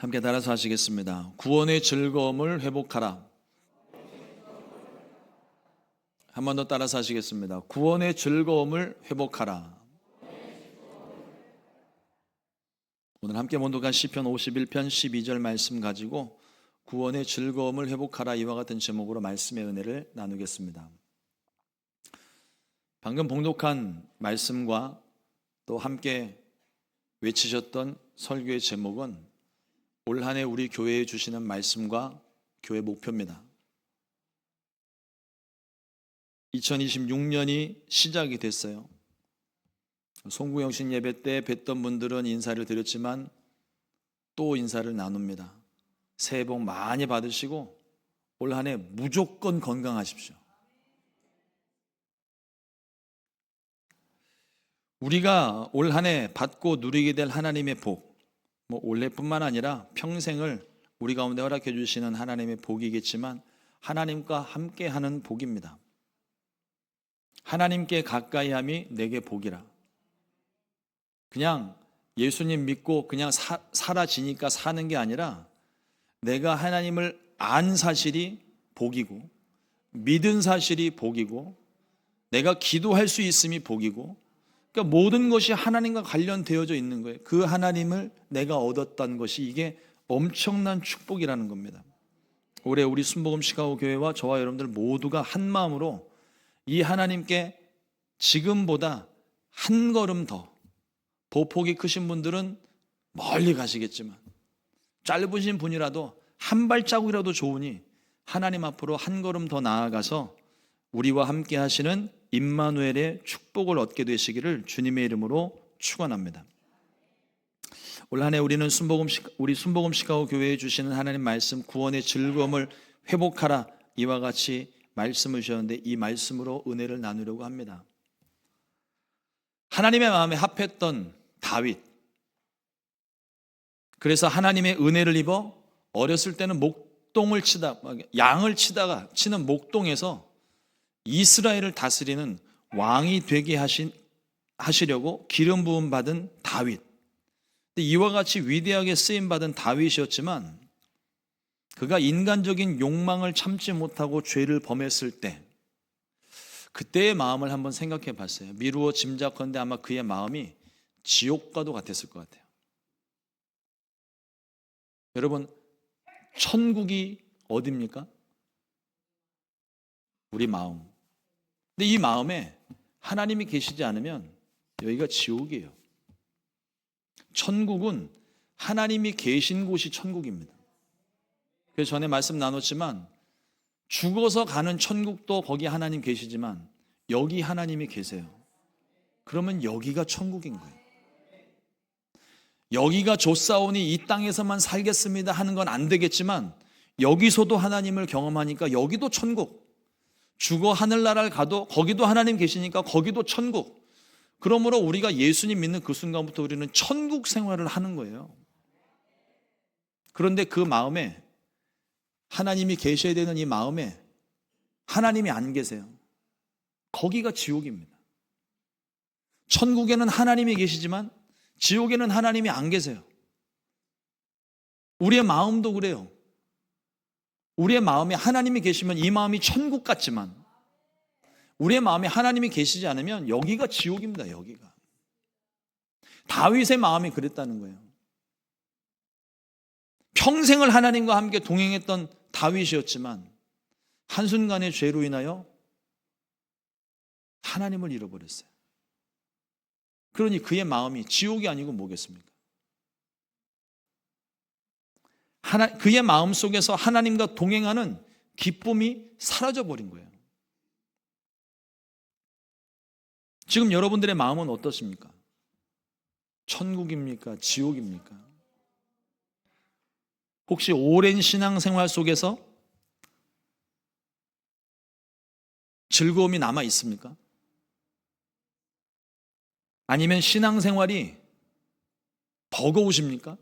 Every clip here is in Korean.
함께 따라서 하시겠습니다. 구원의 즐거움을 회복하라. 한 번 더 따라서 하시겠습니다. 구원의 즐거움을 회복하라. 오늘 함께 봉독한 시편 51편 12절 말씀 가지고 구원의 즐거움을 회복하라, 이와 같은 제목으로 말씀의 은혜를 나누겠습니다. 방금 봉독한 말씀과 또 함께 외치셨던 설교의 제목은 올 한 해 우리 교회에 주시는 말씀과 교회 목표입니다. 2026년이 시작이 됐어요. 송구영신 예배 때 뵀던 분들은 인사를 드렸지만 또 인사를 나눕니다. 새해 복 많이 받으시고 올 한 해 무조건 건강하십시오. 우리가 올 한 해 받고 누리게 될 하나님의 복, 올해뿐만 아니라 평생을 우리 가운데 허락해 주시는 하나님의 복이겠지만 하나님과 함께하는 복입니다. 하나님께 가까이함이 내게 복이라. 그냥 예수님 믿고 그냥 사라지니까 사는 게 아니라 내가 하나님을 안 사실이 복이고, 믿은 사실이 복이고, 내가 기도할 수 있음이 복이고, 그러니까 모든 것이 하나님과 관련되어져 있는 거예요. 그 하나님을 내가 얻었다는 것이 이게 엄청난 축복이라는 겁니다. 올해 우리 순복음 시카고 교회와 저와 여러분들 모두가 한 마음으로 이 하나님께 지금보다 한 걸음 더, 보폭이 크신 분들은 멀리 가시겠지만 짧으신 분이라도 한 발자국이라도 좋으니 하나님 앞으로 한 걸음 더 나아가서 우리와 함께 하시는 임마누엘의 축복을 얻게 되시기를 주님의 이름으로 축원합니다. 올 한 해 우리는 우리 순복음 시카고 교회에 주시는 하나님 말씀, 구원의 즐거움을 회복하라, 이와 같이 말씀을 주셨는데 이 말씀으로 은혜를 나누려고 합니다. 하나님의 마음에 합했던 다윗, 그래서 하나님의 은혜를 입어 어렸을 때는 양을 치는 목동에서 이스라엘을 다스리는 왕이 되게 하시려고 기름 부음 받은 다윗. 이와 같이 위대하게 쓰임 받은 다윗이었지만 그가 인간적인 욕망을 참지 못하고 죄를 범했을 때 그때의 마음을 한번 생각해 봤어요. 미루어 짐작컨대 아마 그의 마음이 지옥과도 같았을 것 같아요. 여러분, 천국이 어디입니까? 우리 마음. 근데 이 마음에 하나님이 계시지 않으면 여기가 지옥이에요. 천국은 하나님이 계신 곳이 천국입니다. 그래서 전에 말씀 나눴지만 죽어서 가는 천국도 거기 하나님 계시지만 여기 하나님이 계세요. 그러면 여기가 천국인 거예요. 여기가 좋사오니 이 땅에서만 살겠습니다 하는 건 안 되겠지만 여기서도 하나님을 경험하니까 여기도 천국. 죽어 하늘나라를 가도 거기도 하나님 계시니까 거기도 천국. 그러므로 우리가 예수님 믿는 그 순간부터 우리는 천국 생활을 하는 거예요. 그런데 그 마음에, 하나님이 계셔야 되는 이 마음에 하나님이 안 계세요. 거기가 지옥입니다. 천국에는 하나님이 계시지만 지옥에는 하나님이 안 계세요. 우리의 마음도 그래요. 우리의 마음에 하나님이 계시면 이 마음이 천국 같지만 우리의 마음에 하나님이 계시지 않으면 여기가 지옥입니다. 여기가. 다윗의 마음이 그랬다는 거예요. 평생을 하나님과 함께 동행했던 다윗이었지만 한순간의 죄로 인하여 하나님을 잃어버렸어요. 그러니 그의 마음이 지옥이 아니고 뭐겠습니까? 그의 마음 속에서 하나님과 동행하는 기쁨이 사라져버린 거예요. 지금 여러분들의 마음은 어떻습니까? 천국입니까? 지옥입니까? 혹시 오랜 신앙생활 속에서 즐거움이 남아 있습니까? 아니면 신앙생활이 버거우십니까?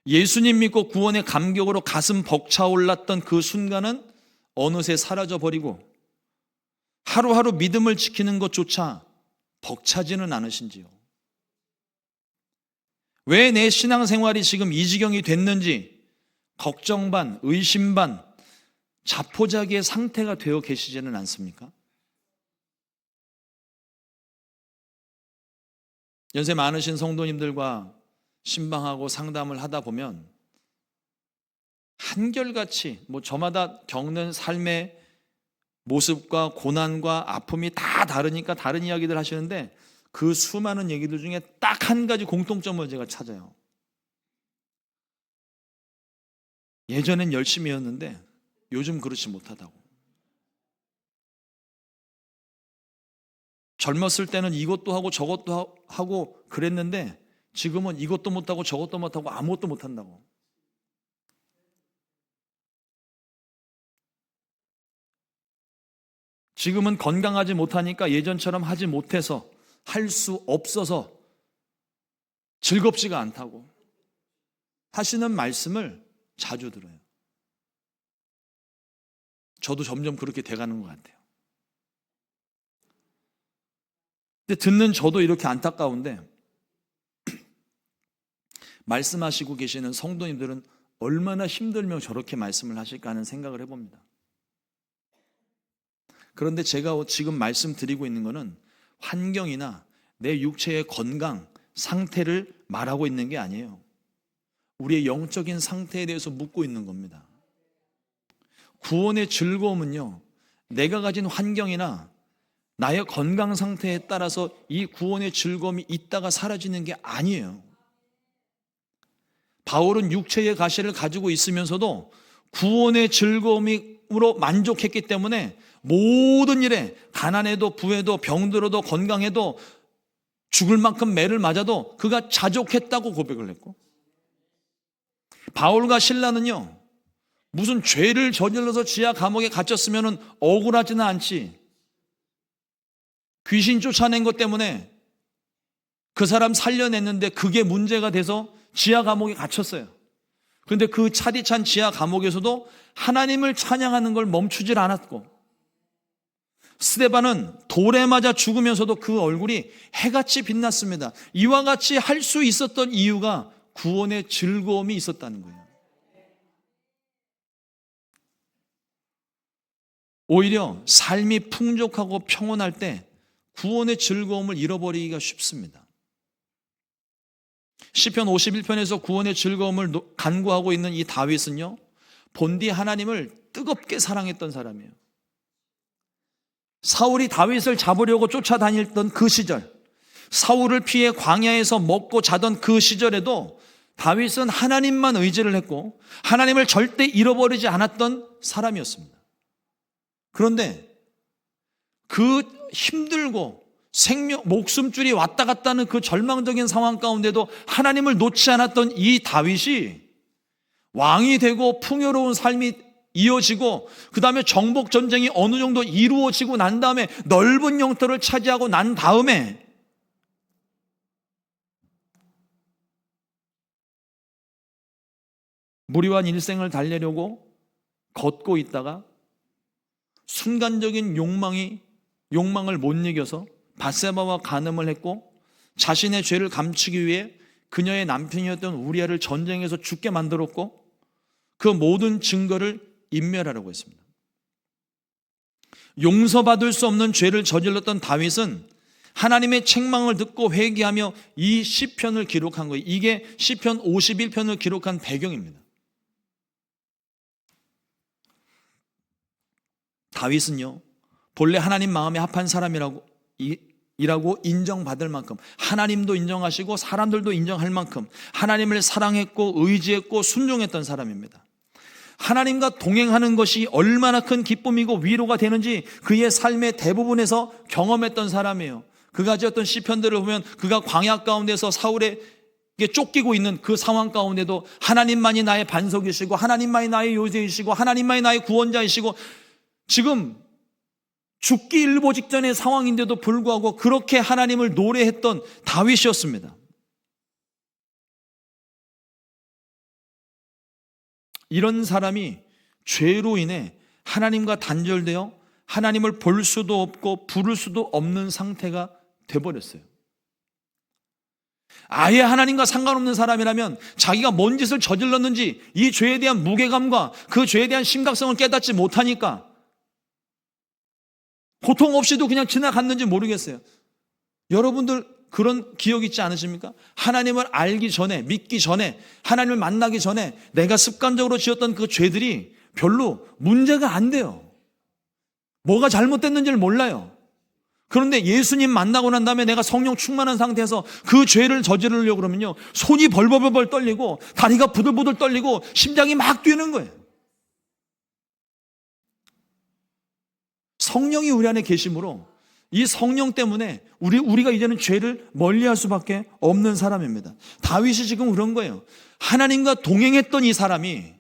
예수님 믿고 구원의 감격으로 가슴 벅차올랐던 그 순간은 어느새 사라져버리고 하루하루 믿음을 지키는 것조차 벅차지는 않으신지요? 왜 내 신앙생활이 지금 이 지경이 됐는지 걱정 반, 의심 반, 자포자기의 상태가 되어 계시지는 않습니까? 연세 많으신 성도님들과 신방하고 상담을 하다 보면 한결같이 저마다 겪는 삶의 모습과 고난과 아픔이 다 다르니까 다른 이야기들 하시는데 그 수많은 얘기들 중에 딱 한 가지 공통점을 제가 찾아요. 예전엔 열심히 했는데 요즘 그렇지 못하다고. 젊었을 때는 이것도 하고 저것도 하고 그랬는데 지금은 이것도 못하고 저것도 못하고 아무것도 못한다고. 지금은 건강하지 못하니까 예전처럼 하지 못해서 할 수 없어서 즐겁지가 않다고 하시는 말씀을 자주 들어요. 저도 점점 그렇게 돼가는 것 같아요. 근데 듣는 저도 이렇게 안타까운데 말씀하시고 계시는 성도님들은 얼마나 힘들면 저렇게 말씀을 하실까 하는 생각을 해봅니다. 그런데 제가 지금 말씀드리고 있는 것은 환경이나 내 육체의 건강, 상태를 말하고 있는 게 아니에요. 우리의 영적인 상태에 대해서 묻고 있는 겁니다. 구원의 즐거움은요, 내가 가진 환경이나 나의 건강 상태에 따라서 이 구원의 즐거움이 있다가 사라지는 게 아니에요. 바울은 육체의 가시를 가지고 있으면서도 구원의 즐거움으로 만족했기 때문에 모든 일에 가난해도 부해도 병들어도 건강해도 죽을 만큼 매를 맞아도 그가 자족했다고 고백을 했고, 바울과 실라는요, 무슨 죄를 저질러서 지하 감옥에 갇혔으면 억울하지는 않지, 귀신 쫓아낸 것 때문에 그 사람 살려냈는데 그게 문제가 돼서 지하 감옥에 갇혔어요. 그런데 그 차디찬 지하 감옥에서도 하나님을 찬양하는 걸 멈추질 않았고, 스데반은 돌에 맞아 죽으면서도 그 얼굴이 해같이 빛났습니다. 이와 같이 할 수 있었던 이유가 구원의 즐거움이 있었다는 거예요. 오히려 삶이 풍족하고 평온할 때 구원의 즐거움을 잃어버리기가 쉽습니다. 시편 51편에서 구원의 즐거움을 간구하고 있는 이 다윗은요, 본디 하나님을 뜨겁게 사랑했던 사람이에요. 사울이 다윗을 잡으려고 쫓아다녔던 그 시절, 사울을 피해 광야에서 먹고 자던 그 시절에도 다윗은 하나님만 의지를 했고 하나님을 절대 잃어버리지 않았던 사람이었습니다. 그런데 그 힘들고 목숨줄이 왔다 갔다 하는 그 절망적인 상황 가운데도 하나님을 놓지 않았던 이 다윗이 왕이 되고 풍요로운 삶이 이어지고 그 다음에 정복 전쟁이 어느 정도 이루어지고 난 다음에 넓은 영토를 차지하고 난 다음에 무리한 일생을 달래려고 걷고 있다가 순간적인 욕망을 못 이겨서 밧세바와 간음을 했고 자신의 죄를 감추기 위해 그녀의 남편이었던 우리아를 전쟁에서 죽게 만들었고 그 모든 증거를 인멸하려고 했습니다. 용서받을 수 없는 죄를 저질렀던 다윗은 하나님의 책망을 듣고 회개하며 이 시편을 기록한 거예요. 이게 시편 51편을 기록한 배경입니다. 다윗은요, 본래 하나님 마음에 합한 사람이라고 인정받을 만큼, 하나님도 인정하시고 사람들도 인정할 만큼 하나님을 사랑했고 의지했고 순종했던 사람입니다. 하나님과 동행하는 것이 얼마나 큰 기쁨이고 위로가 되는지 그의 삶의 대부분에서 경험했던 사람이에요. 그가 지었던 시편들을 보면 그가 광야 가운데서 사울에게 쫓기고 있는 그 상황 가운데도 하나님만이 나의 반석이시고 하나님만이 나의 요새이시고 하나님만이 나의 구원자이시고, 지금 죽기 일보 직전의 상황인데도 불구하고 그렇게 하나님을 노래했던 다윗이었습니다. 이런 사람이 죄로 인해 하나님과 단절되어 하나님을 볼 수도 없고 부를 수도 없는 상태가 돼버렸어요. 아예 하나님과 상관없는 사람이라면 자기가 뭔 짓을 저질렀는지 이 죄에 대한 무게감과 그 죄에 대한 심각성을 깨닫지 못하니까 고통 없이도 그냥 지나갔는지 모르겠어요. 여러분들 그런 기억 있지 않으십니까? 하나님을 알기 전에, 믿기 전에, 하나님을 만나기 전에 내가 습관적으로 지었던 그 죄들이 별로 문제가 안 돼요. 뭐가 잘못됐는지를 몰라요. 그런데 예수님 만나고 난 다음에 내가 성령 충만한 상태에서 그 죄를 저지르려고 그러면요, 손이 벌벌벌 떨리고 다리가 부들부들 떨리고 심장이 막 뛰는 거예요. 성령이 우리 안에 계심으로 이 성령 때문에 우리가 이제는 죄를 멀리할 수밖에 없는 사람입니다. 다윗이 지금 그런 거예요. 하나님과 동행했던 이 사람이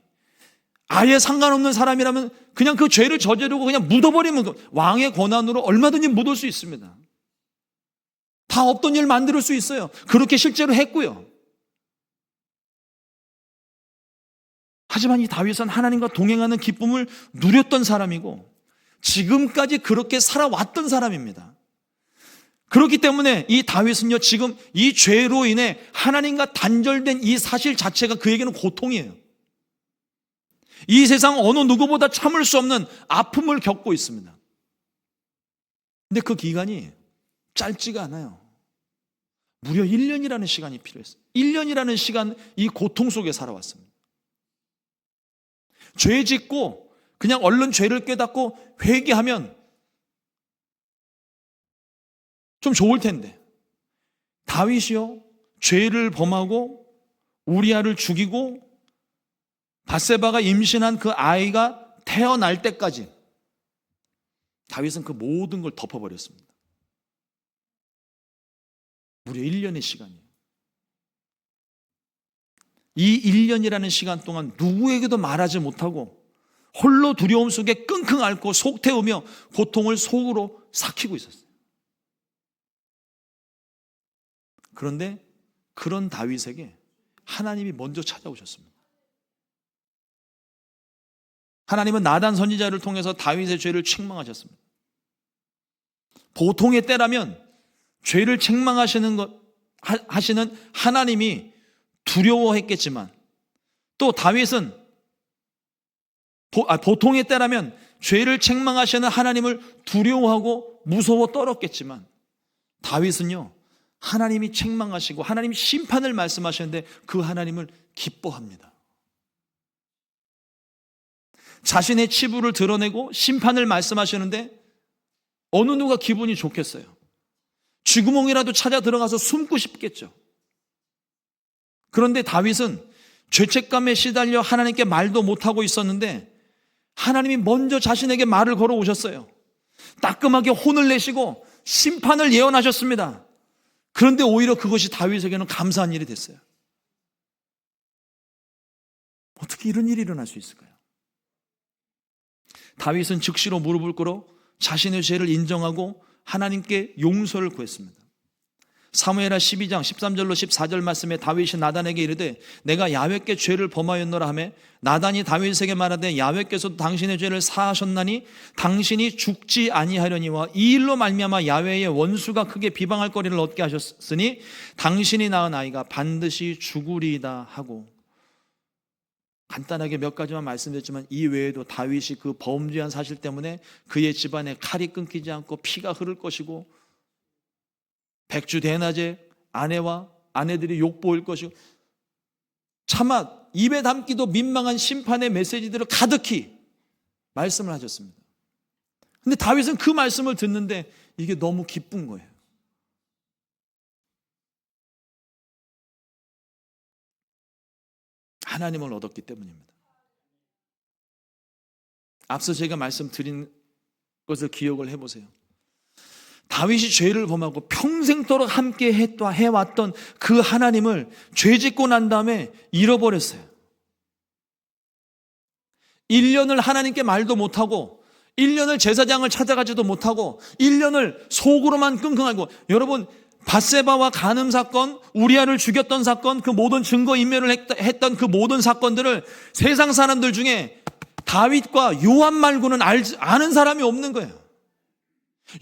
아예 상관없는 사람이라면 그냥 그 죄를 저지르고 그냥 묻어버리면 왕의 권한으로 얼마든지 묻을 수 있습니다. 다 없던 일 만들 수 있어요. 그렇게 실제로 했고요. 하지만 이 다윗은 하나님과 동행하는 기쁨을 누렸던 사람이고 지금까지 그렇게 살아왔던 사람입니다. 그렇기 때문에 이 다윗은요, 지금 이 죄로 인해 하나님과 단절된 이 사실 자체가 그에게는 고통이에요. 이 세상 어느 누구보다 참을 수 없는 아픔을 겪고 있습니다. 근데 그 기간이 짧지가 않아요. 무려 1년이라는 시간이 필요했어요. 1년이라는 시간, 이 고통 속에 살아왔습니다. 죄 짓고 그냥 얼른 죄를 깨닫고 회개하면 좀 좋을 텐데 다윗이요, 죄를 범하고 우리아를 죽이고 밧세바가 임신한 그 아이가 태어날 때까지 다윗은 그 모든 걸 덮어버렸습니다. 무려 1년의 시간이에요. 이 1년이라는 시간 동안 누구에게도 말하지 못하고 홀로 두려움 속에 끙끙 앓고 속 태우며 고통을 속으로 삭히고 있었어요. 그런데 그런 다윗에게 하나님이 먼저 찾아오셨습니다. 하나님은 나단 선지자를 통해서 다윗의 죄를 책망하셨습니다. 보통의 때라면 죄를 책망하시는 하시는 하나님이 두려워했겠지만 또 다윗은 보통의 때라면 죄를 책망하시는 하나님을 두려워하고 무서워 떨었겠지만 다윗은요, 하나님이 책망하시고 하나님이 심판을 말씀하시는데 그 하나님을 기뻐합니다. 자신의 치부를 드러내고 심판을 말씀하시는데 어느 누가 기분이 좋겠어요? 쥐구멍이라도 찾아 들어가서 숨고 싶겠죠. 그런데 다윗은 죄책감에 시달려 하나님께 말도 못하고 있었는데 하나님이 먼저 자신에게 말을 걸어오셨어요. 따끔하게 혼을 내시고 심판을 예언하셨습니다. 그런데 오히려 그것이 다윗에게는 감사한 일이 됐어요. 어떻게 이런 일이 일어날 수 있을까요? 다윗은 즉시로 무릎을 꿇어 자신의 죄를 인정하고 하나님께 용서를 구했습니다. 사무엘하 12장 13절로 14절 말씀에 다윗이 나단에게 이르되 내가 야훼께 죄를 범하였노라 하매 나단이 다윗에게 말하되 야훼께서도 당신의 죄를 사하셨나니 당신이 죽지 아니하려니와 이 일로 말미암아 야훼의 원수가 크게 비방할 거리를 얻게 하셨으니 당신이 낳은 아이가 반드시 죽으리이다 하고, 간단하게 몇 가지만 말씀드렸지만 이 외에도 다윗이 그 범죄한 사실 때문에 그의 집안에 칼이 끊기지 않고 피가 흐를 것이고 백주 대낮에 아내와 아내들이 욕보일 것이고 차마 입에 담기도 민망한 심판의 메시지들을 가득히 말씀을 하셨습니다. 근데 다윗은 그 말씀을 듣는데 이게 너무 기쁜 거예요. 하나님을 얻었기 때문입니다. 앞서 제가 말씀드린 것을 기억을 해보세요. 다윗이 죄를 범하고 평생도록 함께 해왔던 그 하나님을 죄 짓고 난 다음에 잃어버렸어요. 1년을 하나님께 말도 못하고 1년을 제사장을 찾아가지도 못하고 1년을 속으로만 끙끙 앓고, 여러분 밧세바와 간음 사건, 우리아를 죽였던 사건, 그 모든 증거인멸을 했던 그 모든 사건들을 세상 사람들 중에 다윗과 요압 말고는 아는 사람이 없는 거예요.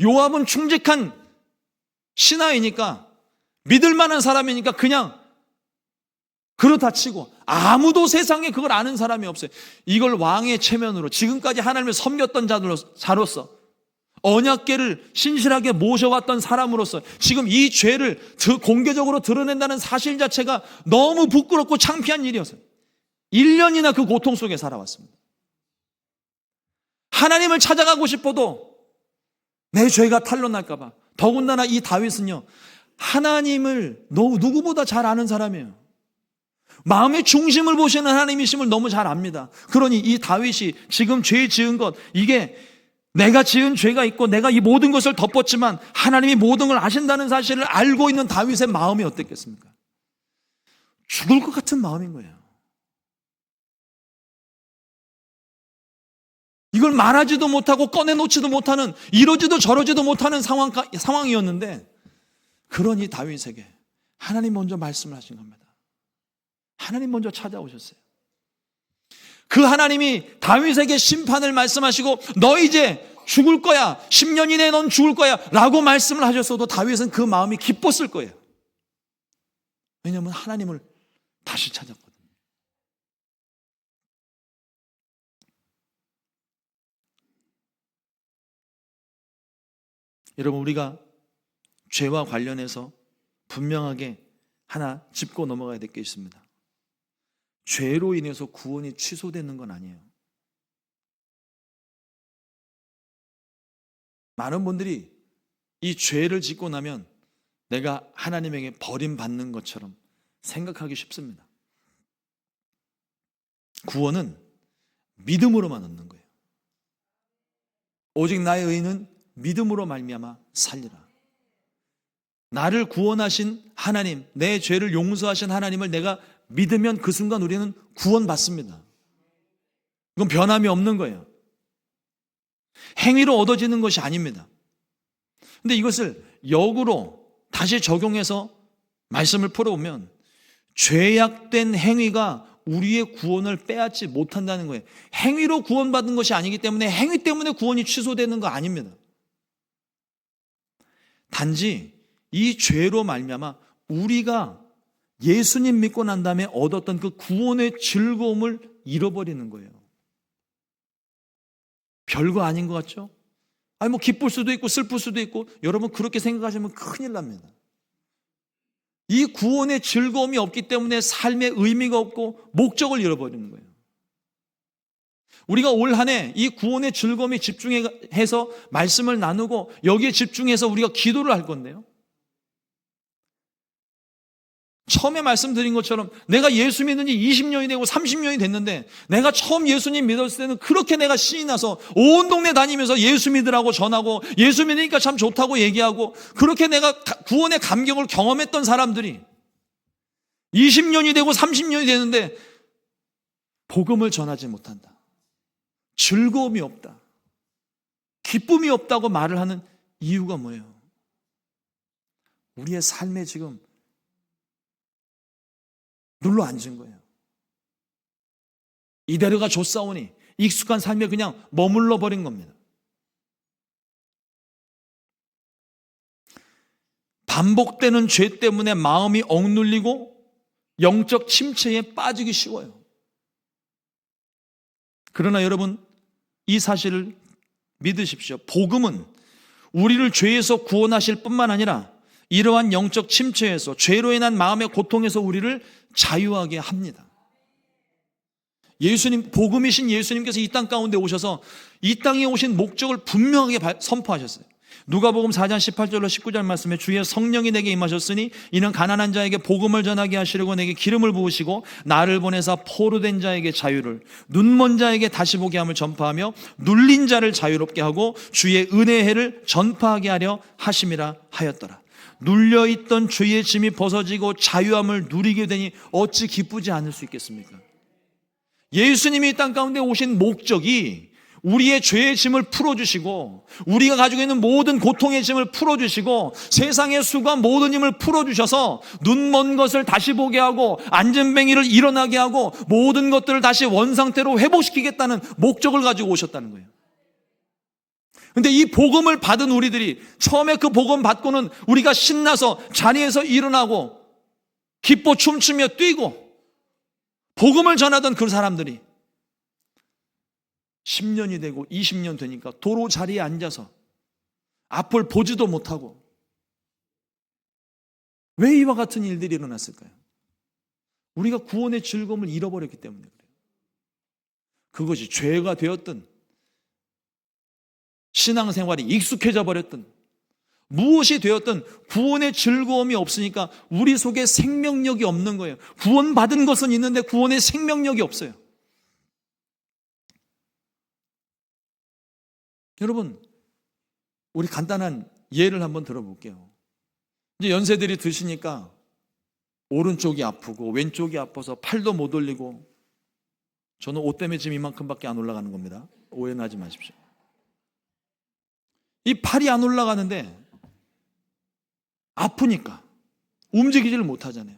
요압은 충직한 신하이니까 믿을 만한 사람이니까 그냥 그렇다 치고 아무도 세상에 그걸 아는 사람이 없어요. 이걸 왕의 체면으로 지금까지 하나님을 섬겼던 자로서 언약궤를 신실하게 모셔왔던 사람으로서 지금 이 죄를 공개적으로 드러낸다는 사실 자체가 너무 부끄럽고 창피한 일이었어요. 1년이나 그 고통 속에 살아왔습니다. 하나님을 찾아가고 싶어도 내 죄가 탄로날까 봐. 더군다나 이 다윗은요, 하나님을 누구보다 잘 아는 사람이에요. 마음의 중심을 보시는 하나님이심을 너무 잘 압니다. 그러니 이 다윗이 지금 죄 지은 것, 이게 내가 지은 죄가 있고 내가 이 모든 것을 덮었지만 하나님이 모든 걸 아신다는 사실을 알고 있는 다윗의 마음이 어땠겠습니까? 죽을 것 같은 마음인 거예요. 이걸 말하지도 못하고 꺼내놓지도 못하는, 이러지도 저러지도 못하는 상황이었는데, 그러니 다윗에게 하나님 먼저 말씀을 하신 겁니다. 하나님 먼저 찾아오셨어요. 그 하나님이 다윗에게 심판을 말씀하시고 너 이제 죽을 거야, 10년 이내에 넌 죽을 거야 라고 말씀을 하셨어도 다윗은 그 마음이 기뻤을 거예요. 왜냐하면 하나님을 다시 찾았거든요. 여러분, 우리가 죄와 관련해서 분명하게 하나 짚고 넘어가야 될 게 있습니다. 죄로 인해서 구원이 취소되는 건 아니에요. 많은 분들이 이 죄를 짓고 나면 내가 하나님에게 버림받는 것처럼 생각하기 쉽습니다. 구원은 믿음으로만 얻는 거예요. 오직 나의 의는 믿음으로 말미암아 살리라. 나를 구원하신 하나님, 내 죄를 용서하신 하나님을 내가 믿으면 그 순간 우리는 구원받습니다. 이건 변함이 없는 거예요. 행위로 얻어지는 것이 아닙니다. 근데 이것을 역으로 다시 적용해서 말씀을 풀어보면 죄악된 행위가 우리의 구원을 빼앗지 못한다는 거예요. 행위로 구원받은 것이 아니기 때문에 행위 때문에 구원이 취소되는 거 아닙니다. 단지 이 죄로 말미암아 우리가 예수님 믿고 난 다음에 얻었던 그 구원의 즐거움을 잃어버리는 거예요. 별거 아닌 것 같죠? 아니 뭐 기쁠 수도 있고 슬플 수도 있고, 여러분 그렇게 생각하시면 큰일 납니다. 이 구원의 즐거움이 없기 때문에 삶의 의미가 없고 목적을 잃어버리는 거예요. 우리가 올 한 해 이 구원의 즐거움에 집중해서 말씀을 나누고 여기에 집중해서 우리가 기도를 할 건데요, 처음에 말씀드린 것처럼 내가 예수 믿은 지 20년이 되고 30년이 됐는데 내가 처음 예수님 믿었을 때는 그렇게 내가 신이 나서 온 동네 다니면서 예수 믿으라고 전하고 예수 믿으니까 참 좋다고 얘기하고 그렇게 내가 구원의 감격을 경험했던 사람들이 20년이 되고 30년이 되는데 복음을 전하지 못한다, 즐거움이 없다, 기쁨이 없다고 말을 하는 이유가 뭐예요? 우리의 삶에 지금 눌러 앉은 거예요. 이대로가 좋사오니 익숙한 삶에 그냥 머물러 버린 겁니다. 반복되는 죄 때문에 마음이 억눌리고 영적 침체에 빠지기 쉬워요. 그러나 여러분, 이 사실을 믿으십시오. 복음은 우리를 죄에서 구원하실 뿐만 아니라 이러한 영적 침체에서, 죄로 인한 마음의 고통에서 우리를 자유하게 합니다. 예수님, 복음이신 예수님께서 이 땅 가운데 오셔서 이 땅에 오신 목적을 분명하게 선포하셨어요. 누가복음 4장 18절로 19절 말씀에 주의 성령이 내게 임하셨으니 이는 가난한 자에게 복음을 전하게 하시려고 내게 기름을 부으시고 나를 보내사 포로된 자에게 자유를, 눈먼 자에게 다시 보게 함을 전파하며 눌린 자를 자유롭게 하고 주의 은혜의 해를 전파하게 하려 하심이라 하였더라. 눌려있던 죄의 짐이 벗어지고 자유함을 누리게 되니 어찌 기쁘지 않을 수 있겠습니까? 예수님이 이 땅 가운데 오신 목적이 우리의 죄의 짐을 풀어주시고 우리가 가지고 있는 모든 고통의 짐을 풀어주시고 세상의 수고한 모든 힘을 풀어주셔서 눈먼 것을 다시 보게 하고 안전뱅이를 일어나게 하고 모든 것들을 다시 원상태로 회복시키겠다는 목적을 가지고 오셨다는 거예요. 근데 이 복음을 받은 우리들이 처음에 그 복음 받고는 우리가 신나서 자리에서 일어나고 기뻐 춤추며 뛰고 복음을 전하던 그 사람들이 10년이 되고 20년 되니까 도로 자리에 앉아서 앞을 보지도 못하고, 왜 이와 같은 일들이 일어났을까요? 우리가 구원의 즐거움을 잃어버렸기 때문에 그래요. 그것이 죄가 되었든 신앙생활이 익숙해져 버렸든 무엇이 되었든 구원의 즐거움이 없으니까 우리 속에 생명력이 없는 거예요. 구원받은 것은 있는데 구원의 생명력이 없어요. 여러분, 우리 간단한 예를 한번 들어볼게요. 이제 연세들이 드시니까 오른쪽이 아프고 왼쪽이 아파서 팔도 못 올리고, 저는 옷 때문에 지금 이만큼밖에 안 올라가는 겁니다. 오해는 하지 마십시오. 이 팔이 안 올라가는데 아프니까 움직이지를 못하잖아요.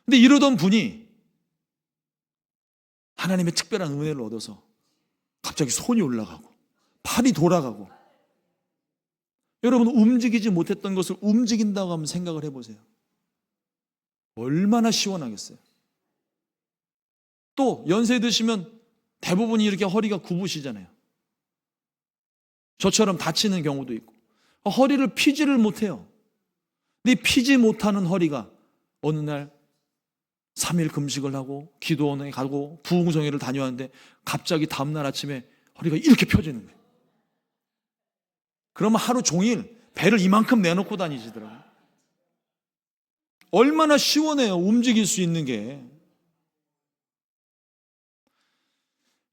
근데 이러던 분이 하나님의 특별한 은혜를 얻어서 갑자기 손이 올라가고 팔이 돌아가고, 여러분 움직이지 못했던 것을 움직인다고 하면 생각을 해보세요. 얼마나 시원하겠어요. 또 연세 드시면 대부분이 이렇게 허리가 굽으시잖아요. 저처럼 다치는 경우도 있고 허리를 피지를 못해요. 근데 피지 못하는 허리가 어느 날 3일 금식을 하고 기도원에 가고 부흥성회를 다녀왔는데 갑자기 다음날 아침에 허리가 이렇게 펴지는 거예요. 그러면 하루 종일 배를 이만큼 내놓고 다니시더라고요. 얼마나 시원해요, 움직일 수 있는 게.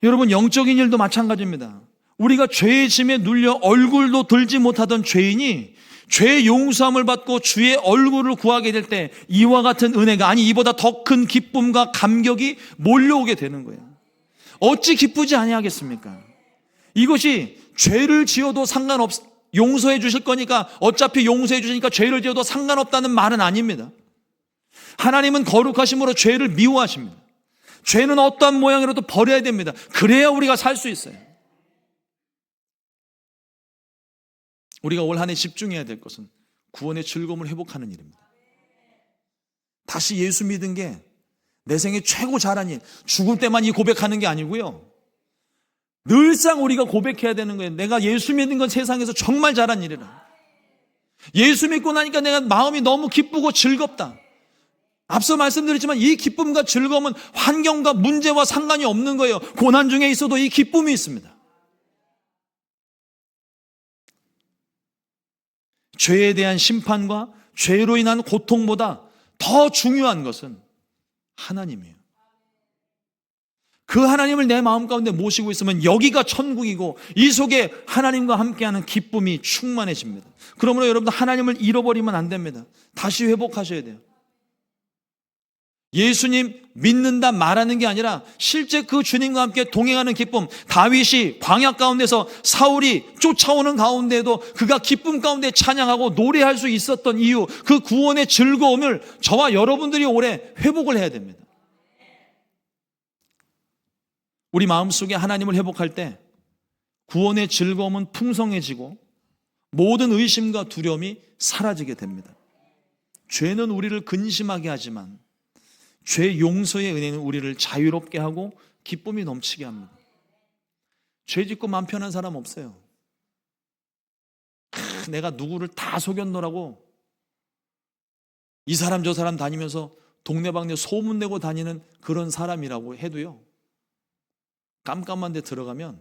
여러분, 영적인 일도 마찬가지입니다. 우리가 죄의 짐에 눌려 얼굴도 들지 못하던 죄인이 죄의 용서함을 받고 주의 얼굴을 구하게 될 때 이와 같은 은혜가, 아니 이보다 더 큰 기쁨과 감격이 몰려오게 되는 거예요. 어찌 기쁘지 아니하겠습니까? 이것이 죄를 지어도 용서해 주실 거니까, 어차피 용서해 주시니까 죄를 지어도 상관없다는 말은 아닙니다. 하나님은 거룩하심으로 죄를 미워하십니다. 죄는 어떠한 모양이라도 버려야 됩니다. 그래야 우리가 살 수 있어요. 우리가 올 한 해 집중해야 될 것은 구원의 즐거움을 회복하는 일입니다. 다시 예수 믿은 게 내 생애 최고 잘한 일, 죽을 때만 이 고백하는 게 아니고요, 늘상 우리가 고백해야 되는 거예요. 내가 예수 믿는 건 세상에서 정말 잘한 일이라. 예수 믿고 나니까 내가 마음이 너무 기쁘고 즐겁다. 앞서 말씀드렸지만 이 기쁨과 즐거움은 환경과 문제와 상관이 없는 거예요. 고난 중에 있어도 이 기쁨이 있습니다. 죄에 대한 심판과 죄로 인한 고통보다 더 중요한 것은 하나님이에요. 그 하나님을 내 마음 가운데 모시고 있으면 여기가 천국이고 이 속에 하나님과 함께하는 기쁨이 충만해집니다. 그러므로 여러분들 하나님을 잃어버리면 안 됩니다. 다시 회복하셔야 돼요. 예수님 믿는다 말하는 게 아니라 실제 그 주님과 함께 동행하는 기쁨. 다윗이 광야 가운데서 사울이 쫓아오는 가운데에도 그가 기쁨 가운데 찬양하고 노래할 수 있었던 이유, 그 구원의 즐거움을 저와 여러분들이 올해 회복을 해야 됩니다. 우리 마음속에 하나님을 회복할 때 구원의 즐거움은 풍성해지고 모든 의심과 두려움이 사라지게 됩니다. 죄는 우리를 근심하게 하지만 죄 용서의 은혜는 우리를 자유롭게 하고 기쁨이 넘치게 합니다. 죄 짓고 마음 편한 사람 없어요. 내가 누구를 다 속였노라고 이 사람 저 사람 다니면서 동네방네 소문내고 다니는 그런 사람이라고 해도요, 깜깜한 데 들어가면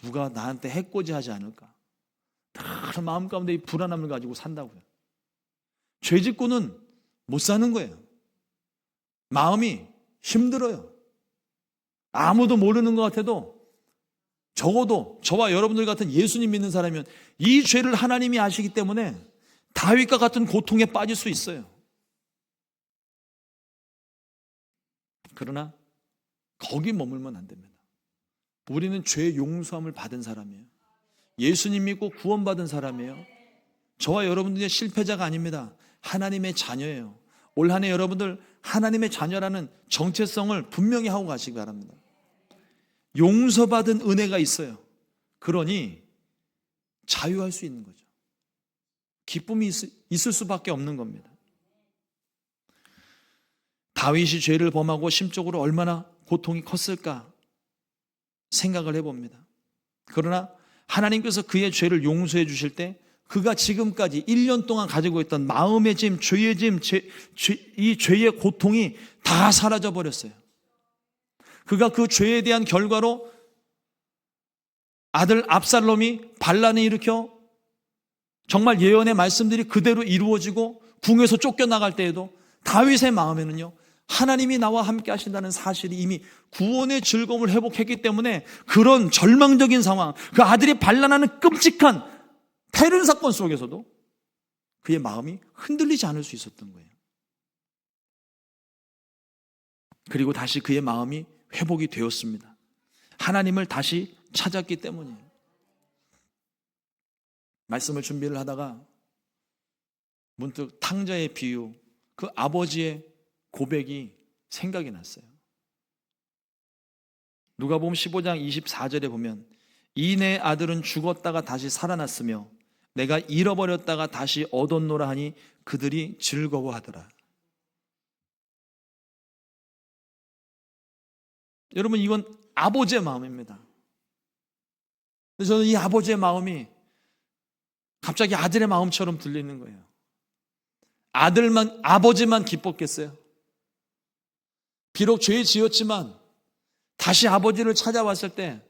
누가 나한테 해코지 하지 않을까, 다 마음 가운데 이 불안함을 가지고 산다고요. 죄 짓고는 못 사는 거예요. 마음이 힘들어요. 아무도 모르는 것 같아도 적어도 저와 여러분들 같은 예수님 믿는 사람이면 이 죄를 하나님이 아시기 때문에 다윗과 같은 고통에 빠질 수 있어요. 그러나 거기 머물면 안 됩니다. 우리는 죄 용서함을 받은 사람이에요. 예수님 믿고 구원받은 사람이에요. 저와 여러분들의 실패자가 아닙니다. 하나님의 자녀예요. 올 한 해 여러분들 하나님의 자녀라는 정체성을 분명히 하고 가시기 바랍니다. 용서받은 은혜가 있어요. 그러니 자유할 수 있는 거죠. 기쁨이 있을 수밖에 없는 겁니다. 다윗이 죄를 범하고 심적으로 얼마나 고통이 컸을까 생각을 해봅니다. 그러나 하나님께서 그의 죄를 용서해 주실 때 그가 지금까지 1년 동안 가지고 있던 마음의 짐, 죄의 짐, 이 죄의 고통이 다 사라져 버렸어요. 그가 그 죄에 대한 결과로 아들 압살롬이 반란을 일으켜 정말 예언의 말씀들이 그대로 이루어지고 궁에서 쫓겨나갈 때에도 다윗의 마음에는요, 하나님이 나와 함께 하신다는 사실이 이미 구원의 즐거움을 회복했기 때문에 그런 절망적인 상황, 그 아들이 반란하는 끔찍한 테러 사건 속에서도 그의 마음이 흔들리지 않을 수 있었던 거예요. 그리고 다시 그의 마음이 회복이 되었습니다. 하나님을 다시 찾았기 때문이에요. 말씀을 준비를 하다가 문득 탕자의 비유, 그 아버지의 고백이 생각이 났어요. 누가복음 15장 24절에 보면 이 내 아들은 죽었다가 다시 살아났으며 내가 잃어버렸다가 다시 얻었노라 하니 그들이 즐거워하더라. 여러분, 이건 아버지의 마음입니다. 그래서 저는 이 아버지의 마음이 갑자기 아들의 마음처럼 들리는 거예요. 아버지만 기뻤겠어요. 비록 죄 지었지만 다시 아버지를 찾아왔을 때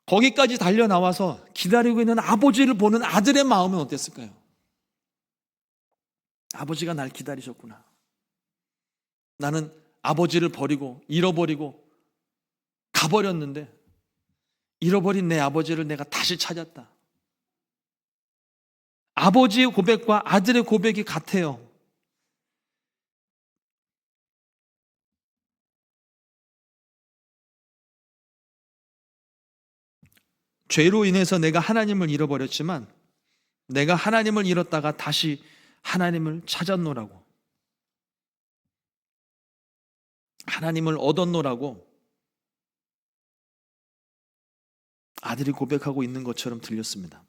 거기까지 달려나와서 기다리고 있는 아버지를 보는 아들의 마음은 어땠을까요? 아버지가 날 기다리셨구나. 나는 아버지를 버리고 잃어버리고 가버렸는데 잃어버린 내 아버지를 내가 다시 찾았다. 아버지의 고백과 아들의 고백이 같아요. 죄로 인해서 내가 하나님을 잃어버렸지만 내가 하나님을 잃었다가 다시 하나님을 찾았노라고, 하나님을 얻었노라고 아들이 고백하고 있는 것처럼 들렸습니다.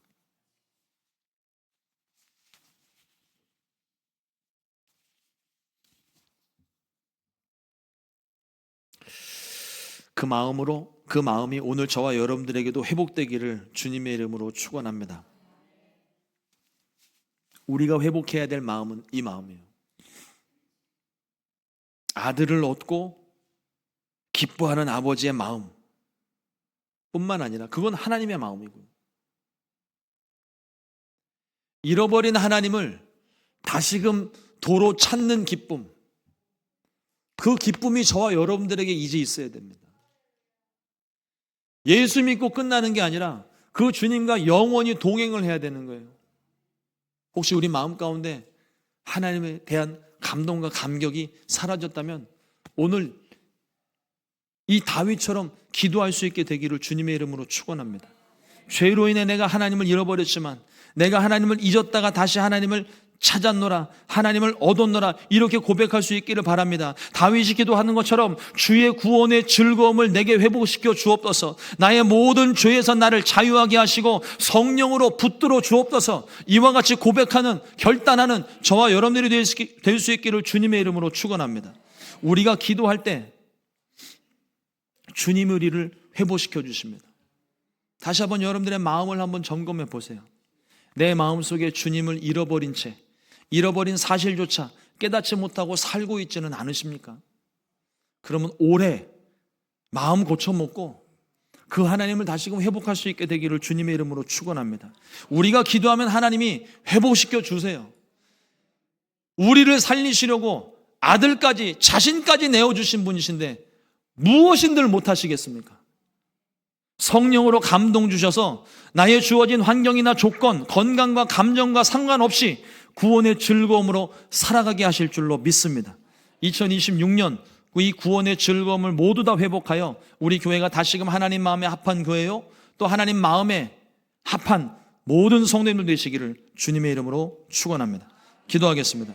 그 마음이 오늘 저와 여러분들에게도 회복되기를 주님의 이름으로 축원합니다. 우리가 회복해야 될 마음은 이 마음이에요. 아들을 얻고 기뻐하는 아버지의 마음 뿐만 아니라 그건 하나님의 마음이고요. 잃어버린 하나님을 다시금 도로 찾는 기쁨, 그 기쁨이 저와 여러분들에게 이제 있어야 됩니다. 예수 믿고 끝나는 게 아니라 그 주님과 영원히 동행을 해야 되는 거예요. 혹시 우리 마음 가운데 하나님에 대한 감동과 감격이 사라졌다면 오늘 이 다윗처럼 기도할 수 있게 되기를 주님의 이름으로 축원합니다. 죄로 인해 내가 하나님을 잃어버렸지만 내가 하나님을 잊었다가 다시 하나님을 찾았노라, 하나님을 얻었노라, 이렇게 고백할 수 있기를 바랍니다. 다윗이 기도하는 것처럼 주의 구원의 즐거움을 내게 회복시켜 주옵소서. 나의 모든 죄에서 나를 자유하게 하시고 성령으로 붙들어 주옵소서. 이와 같이 고백하는, 결단하는 저와 여러분들이 될 수 있기를 주님의 이름으로 축원합니다. 우리가 기도할 때 주님이 우리를 회복시켜 주십니다. 다시 한번 여러분들의 마음을 한번 점검해 보세요. 내 마음속에 주님을 잃어버린 채, 잃어버린 사실조차 깨닫지 못하고 살고 있지는 않으십니까? 그러면 올해 마음 고쳐먹고 그 하나님을 다시금 회복할 수 있게 되기를 주님의 이름으로 축원합니다. 우리가 기도하면 하나님이 회복시켜 주세요. 우리를 살리시려고 아들까지, 자신까지 내어주신 분이신데 무엇인들 못하시겠습니까? 성령으로 감동 주셔서 나의 주어진 환경이나 조건, 건강과 감정과 상관없이 구원의 즐거움으로 살아가게 하실 줄로 믿습니다. 2026년 이 구원의 즐거움을 모두 다 회복하여 우리 교회가 다시금 하나님 마음에 합한 교회요, 또 하나님 마음에 합한 모든 성도님들 되시기를 주님의 이름으로 축원합니다. 기도하겠습니다.